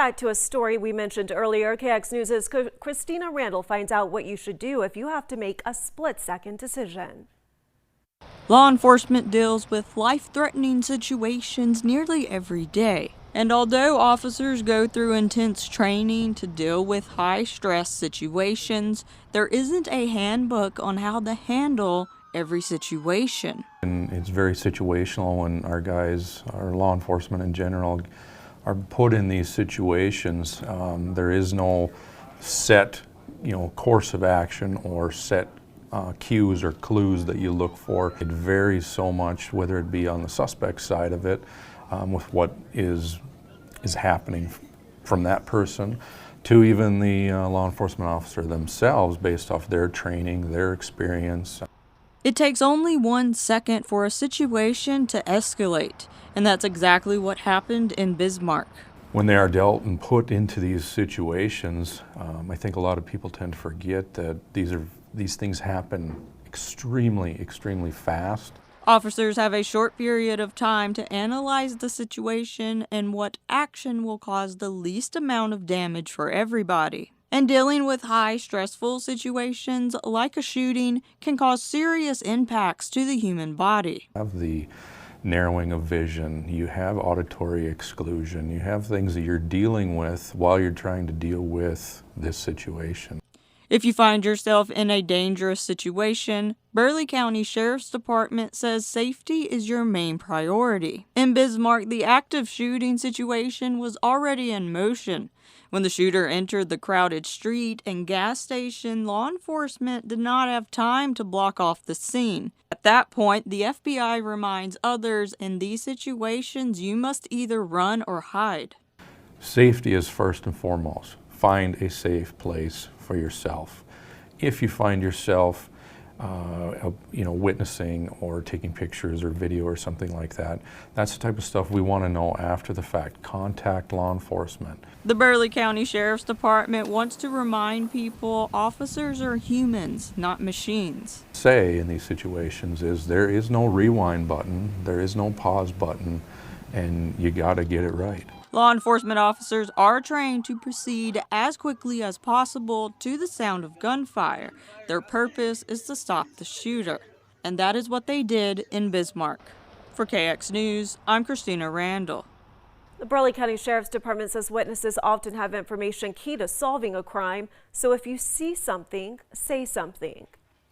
back to a story we mentioned earlier. KX News' Christina Randall finds out what you should do if you have to make a split-second decision. Law enforcement deals with life-threatening situations nearly every day. And although officers go through intense training to deal with high-stress situations, there isn't a handbook on how to handle every situation. And it's very situational when our guys, our law enforcement in general, are put in these situations. There is no set, course of action or set cues or clues that you look for. It varies so much, whether it be on the suspect side of it, with what is happening from that person, to even the law enforcement officer themselves, based off their training, their experience. It takes only 1 second for a situation to escalate, and that's exactly what happened in Bismarck. When they are dealt and put into these situations, I think a lot of people tend to forget that these things happen extremely fast. Officers have a short period of time to analyze the situation and what action will cause the least amount of damage for everybody. And dealing with high, stressful situations like a shooting can cause serious impacts to the human body. You have the narrowing of vision, you have auditory exclusion, you have things that you're dealing with while you're trying to deal with this situation. If you find yourself in a dangerous situation, Burleigh County Sheriff's Department says safety is your main priority. In Bismarck, the active shooting situation was already in motion. When the shooter entered the crowded street and gas station, law enforcement did not have time to block off the scene. At that point, the FBI reminds others in these situations you must either run or hide. Safety is first and foremost. Find a safe place for yourself. If you find yourself witnessing or taking pictures or video or something like that, that's the type of stuff we want to know after the fact. Contact law enforcement. The Burleigh County Sheriff's Department wants to remind people officers are humans, not machines. Say in these situations is there is no rewind button, there is no pause button, and you got to get it right. Law enforcement officers are trained to proceed as quickly as possible to the sound of gunfire. Their purpose is to stop the shooter, and that is what they did in Bismarck. For KX News, I'm Christina Randall. The Burleigh County Sheriff's Department says witnesses often have information key to solving a crime, so if you see something, say something.